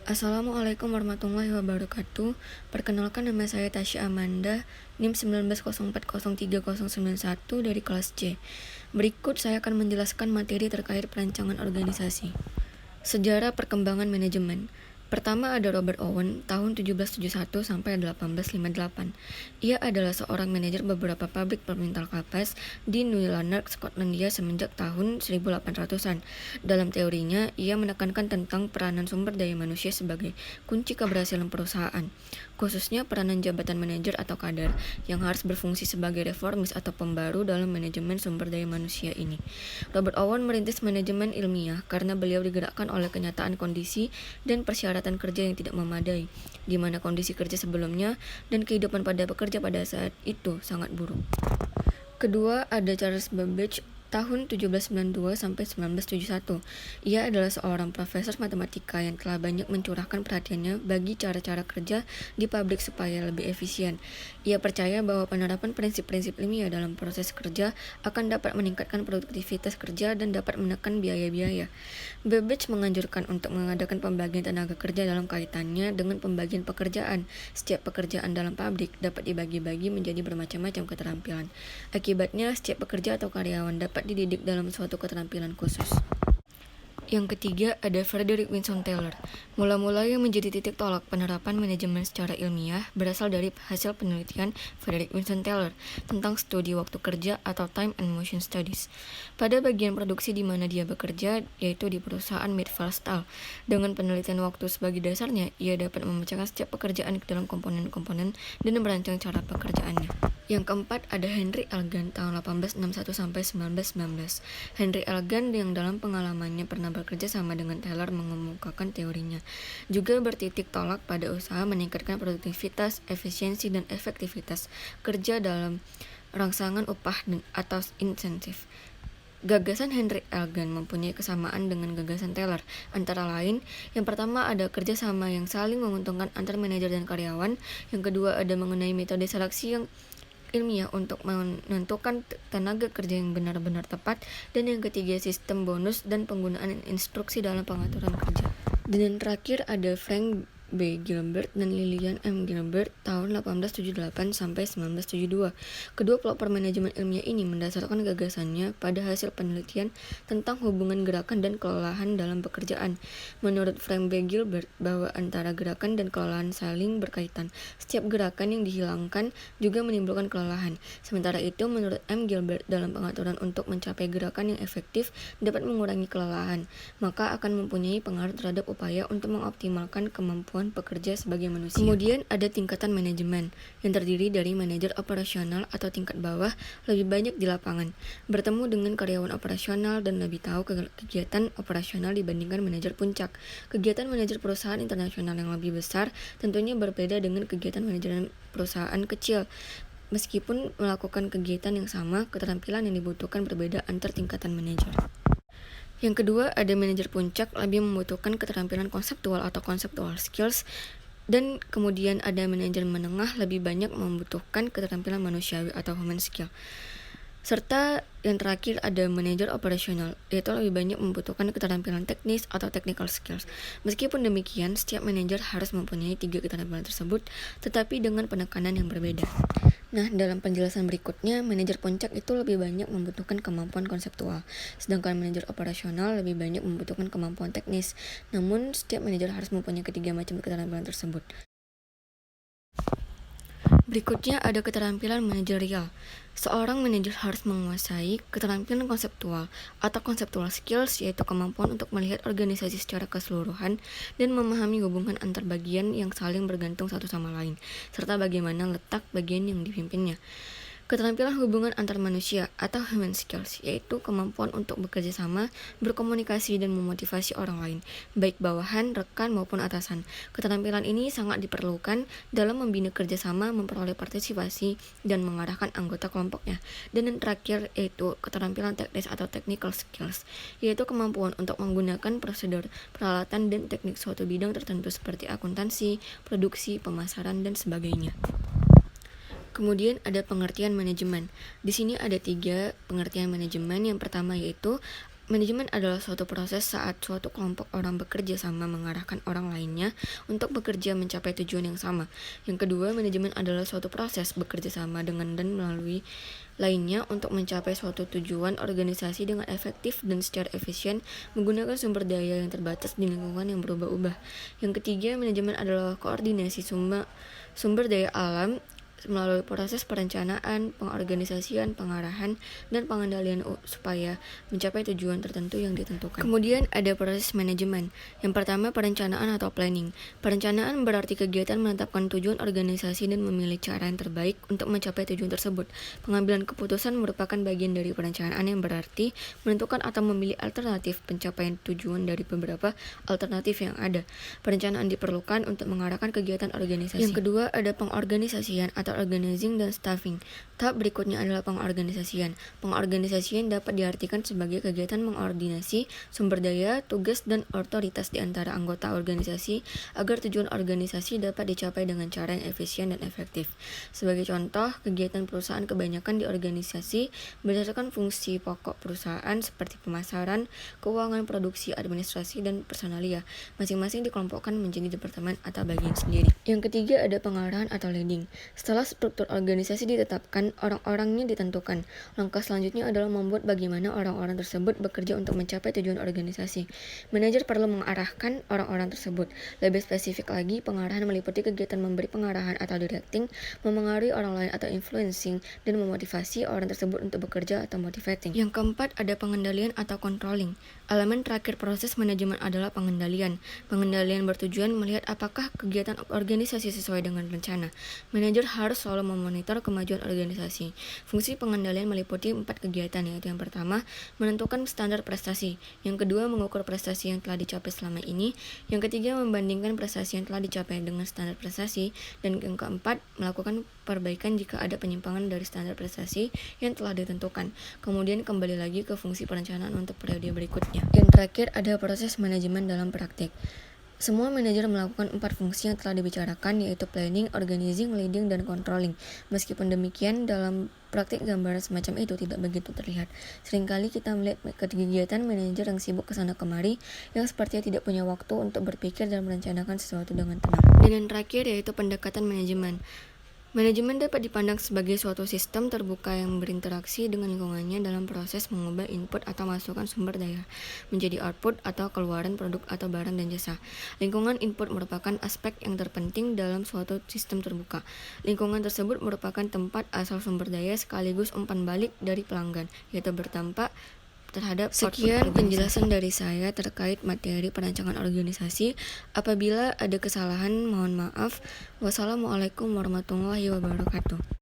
Assalamualaikum warahmatullahi wabarakatuh. Perkenalkan, nama saya Tasya Amanda, NIM 19040391 dari kelas C. Berikut saya akan menjelaskan materi terkait perancangan organisasi. Sejarah perkembangan manajemen. Pertama ada Robert Owen, tahun 1771 sampai 1858. Ia adalah seorang manajer beberapa pabrik permintal kapas di New Lanark, Skotlandia semenjak tahun 1800-an. Dalam teorinya, ia menekankan tentang peranan sumber daya manusia sebagai kunci keberhasilan perusahaan, khususnya peranan jabatan manajer atau kadar, yang harus berfungsi sebagai reformis atau pembaru dalam manajemen sumber daya manusia ini. Robert Owen merintis manajemen ilmiah karena beliau digerakkan oleh kenyataan kondisi dan persyaratan kerja yang tidak memadai, di mana kondisi kerja sebelumnya dan kehidupan pada pekerja pada saat itu sangat buruk. Kedua ada Charles Babbage, tahun 1792 sampai 1971. Ia adalah seorang profesor matematika yang telah banyak mencurahkan perhatiannya bagi cara-cara kerja di pabrik supaya lebih efisien. Ia percaya bahwa penerapan prinsip-prinsip ilmiah dalam proses kerja akan dapat meningkatkan produktivitas kerja dan dapat menekan biaya-biaya. Babbage menganjurkan untuk mengadakan pembagian tenaga kerja dalam kaitannya dengan pembagian pekerjaan. Setiap pekerjaan dalam pabrik dapat dibagi-bagi menjadi bermacam-macam keterampilan. Akibatnya, setiap pekerja atau karyawan dapat dididik dalam suatu keterampilan khusus. Yang ketiga ada Frederick Winston Taylor. Mula-mula yang menjadi titik tolak penerapan manajemen secara ilmiah berasal dari hasil penelitian Frederick Winston Taylor tentang studi waktu kerja atau Time and Motion Studies. Pada bagian produksi di mana dia bekerja, yaitu di perusahaan Midvale. Dengan penelitian waktu sebagai dasarnya, ia dapat memecahkan setiap pekerjaan ke dalam komponen-komponen dan merancang cara pekerjaannya. Yang keempat ada Henry Elgan, tahun 1861 sampai 1919. Henry Elgan yang dalam pengalamannya pernah bekerja sama dengan Taylor mengemukakan teorinya. Juga bertitik tolak pada usaha meningkatkan produktivitas, efisiensi, dan efektivitas kerja dalam rangsangan upah dan atau insentif. Gagasan Henry Elgan mempunyai kesamaan dengan gagasan Taylor, antara lain, yang pertama ada kerjasama yang saling menguntungkan antar manajer dan karyawan, yang kedua ada mengenai metode seleksi yang ilmiah untuk menentukan tenaga kerja yang benar-benar tepat, dan yang ketiga sistem bonus dan penggunaan instruksi dalam pengaturan kerja. Dan yang terakhir ada Frank B. Gilbert dan Lillian M. Gilbert, tahun 1878 sampai 1972. Kedua pelopor manajemen ilmiah ini mendasarkan gagasannya pada hasil penelitian tentang hubungan gerakan dan kelelahan dalam pekerjaan. Menurut Frank B. Gilbert, bahwa antara gerakan dan kelelahan saling berkaitan. Setiap gerakan yang dihilangkan juga menimbulkan kelelahan. Sementara itu, menurut M. Gilbert, dalam pengaturan untuk mencapai gerakan yang efektif dapat mengurangi kelelahan, maka akan mempunyai pengaruh terhadap upaya untuk mengoptimalkan kemampuan pekerja sebagai manusia. Kemudian ada tingkatan manajemen yang terdiri dari manajer operasional atau tingkat bawah, lebih banyak di lapangan, bertemu dengan karyawan operasional dan lebih tahu kegiatan operasional dibandingkan manajer puncak. Kegiatan manajer perusahaan internasional yang lebih besar tentunya berbeda dengan kegiatan manajer perusahaan kecil. Meskipun melakukan kegiatan yang sama, keterampilan yang dibutuhkan berbeda antar tingkatan manajer. Yang kedua, ada manajer puncak lebih membutuhkan keterampilan konseptual atau conceptual skills, dan kemudian ada manajer menengah lebih banyak membutuhkan keterampilan manusiawi atau human skill. Serta yang terakhir ada manajer operasional, yaitu lebih banyak membutuhkan keterampilan teknis atau technical skills. Meskipun demikian, setiap manajer harus mempunyai 3 keterampilan tersebut, tetapi dengan penekanan yang berbeda. Nah, dalam penjelasan berikutnya, manajer puncak itu lebih banyak membutuhkan kemampuan konseptual, sedangkan manajer operasional lebih banyak membutuhkan kemampuan teknis. Namun, setiap manajer harus mempunyai ketiga macam keterampilan tersebut. Berikutnya ada keterampilan manajerial. Seorang manajer harus menguasai keterampilan konseptual atau conceptual skills, yaitu kemampuan untuk melihat organisasi secara keseluruhan dan memahami hubungan antar bagian yang saling bergantung satu sama lain, serta bagaimana letak bagian yang dipimpinnya. Keterampilan hubungan antar manusia atau human skills, yaitu kemampuan untuk bekerja sama, berkomunikasi, dan memotivasi orang lain, baik bawahan, rekan, maupun atasan. Keterampilan ini sangat diperlukan dalam membina kerjasama, memperoleh partisipasi, dan mengarahkan anggota kelompoknya. Dan yang terakhir yaitu keterampilan teknis atau technical skills, yaitu kemampuan untuk menggunakan prosedur, peralatan, dan teknik suatu bidang tertentu seperti akuntansi, produksi, pemasaran, dan sebagainya. Kemudian ada pengertian manajemen. Di sini ada 3 pengertian manajemen. Yang pertama yaitu Manajemen adalah suatu proses saat suatu kelompok orang bekerja sama mengarahkan orang lainnya untuk bekerja mencapai tujuan yang sama. Yang kedua, manajemen adalah suatu proses bekerja sama dengan dan melalui lainnya untuk mencapai suatu tujuan organisasi dengan efektif dan secara efisien menggunakan sumber daya yang terbatas di lingkungan yang berubah-ubah. Yang ketiga, manajemen adalah koordinasi sumber daya alam melalui proses perencanaan, pengorganisasian, pengarahan, dan pengendalian supaya mencapai tujuan tertentu yang ditentukan. Kemudian ada proses manajemen. Yang pertama, perencanaan atau planning. Perencanaan berarti kegiatan menetapkan tujuan organisasi dan memilih cara yang terbaik untuk mencapai tujuan tersebut. Pengambilan keputusan merupakan bagian dari perencanaan yang berarti menentukan atau memilih alternatif pencapaian tujuan dari beberapa alternatif yang ada. Perencanaan diperlukan untuk mengarahkan kegiatan organisasi. Yang kedua, ada pengorganisasian atau organizing dan staffing. Tahap berikutnya adalah pengorganisasian. Pengorganisasian dapat diartikan sebagai kegiatan mengordinasi sumber daya, tugas, dan otoritas di antara anggota organisasi agar tujuan organisasi dapat dicapai dengan cara yang efisien dan efektif. Sebagai contoh, kegiatan perusahaan kebanyakan di organisasi berdasarkan fungsi pokok perusahaan seperti pemasaran, keuangan, produksi, administrasi, dan personalia. Masing-masing dikelompokkan menjadi departemen atau bagian sendiri. Yang ketiga ada pengarahan atau leading. Setelah struktur organisasi ditetapkan, orang-orangnya ditentukan. Langkah selanjutnya adalah membuat bagaimana orang-orang tersebut bekerja untuk mencapai tujuan organisasi. Manajer perlu mengarahkan orang-orang tersebut. Lebih spesifik lagi, pengarahan meliputi kegiatan memberi pengarahan atau directing, memengaruhi orang lain atau influencing, dan memotivasi orang tersebut untuk bekerja atau motivating. Yang keempat ada pengendalian atau controlling. Elemen terakhir proses manajemen adalah pengendalian. Pengendalian bertujuan melihat apakah kegiatan organisasi sesuai dengan rencana. Manajer harus selalu memonitor kemajuan organisasi. Fungsi pengendalian meliputi 4 kegiatan, yaitu yang pertama, menentukan standar prestasi. Yang kedua, mengukur prestasi yang telah dicapai selama ini. Yang ketiga, membandingkan prestasi yang telah dicapai dengan standar prestasi. Dan yang keempat, melakukan perbaikan jika ada penyimpangan dari standar prestasi yang telah ditentukan. Kemudian kembali lagi ke fungsi perencanaan untuk periode berikutnya. Yang terakhir ada proses manajemen dalam praktik. Semua manajer melakukan 4 fungsi yang telah dibicarakan, yaitu planning, organizing, leading, dan controlling. Meskipun demikian, dalam praktik gambaran semacam itu tidak begitu terlihat. Seringkali kita melihat kegiatan manajer yang sibuk kesana kemari, yang sepertinya tidak punya waktu untuk berpikir dan merencanakan sesuatu dengan tenang. Dan yang terakhir yaitu pendekatan manajemen. Manajemen dapat dipandang sebagai suatu sistem terbuka yang berinteraksi dengan lingkungannya dalam proses mengubah input atau masukan sumber daya menjadi output atau keluaran produk atau barang dan jasa. Lingkungan input merupakan aspek yang terpenting dalam suatu sistem terbuka. Lingkungan tersebut merupakan tempat asal sumber daya sekaligus umpan balik dari pelanggan, yaitu berdampak terhadap sekian penjelasan dari saya terkait materi perancangan organisasi. Apabila ada kesalahan, mohon maaf. Wassalamualaikum warahmatullahi wabarakatuh.